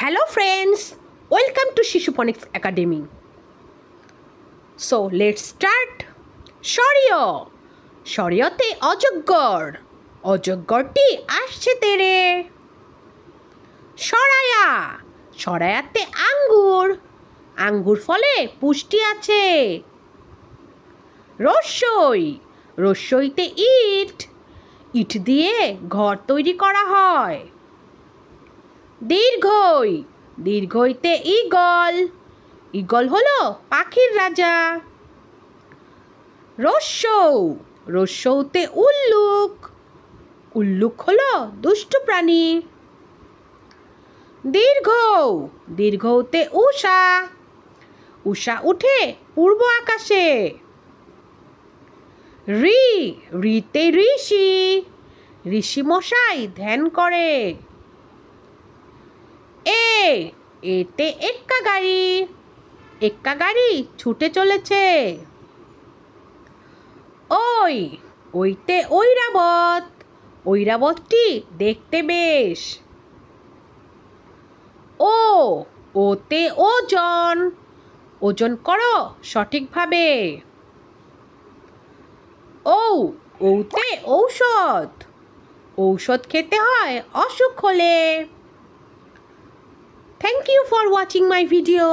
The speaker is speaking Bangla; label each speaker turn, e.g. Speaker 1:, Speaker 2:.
Speaker 1: Hello friends, welcome to Shishuponics Academy. So let's start. শরীয় শরীয়তে অজগর অজগরটি আসছে তেরে। সরায়া সরায়াতে আঙ্গুর আঙ্গুর ফলে পুষ্টি আছে। রস্যই রস্যইতে ইট ইট দিয়ে ঘর তৈরি করা হয়। দীর্ঘই দীর্ঘইতে ঈগল ঈগল হলো পাখির রাজা। রস্যৌ রস্যৌতে উল্লুক উল্লুক হলো দুষ্টু প্রাণী। দীর্ঘ দীর্ঘতে উষা উষা উঠে পূর্ব আকাশে। ঋ ঋতে ঋষি ঋষি মশাই ধ্যান করে। এতে এক্কা গাড়ি ছুটে চলেছে। ওইতে ঐরাবত ঐরাবতটি দেখতে বেশ। ওতে ওজন ওজন করো সঠিকভাবে। ওতে ঔষধ ঔষধ খেতে হয় অসুখ হলে। Thank you for watching my video.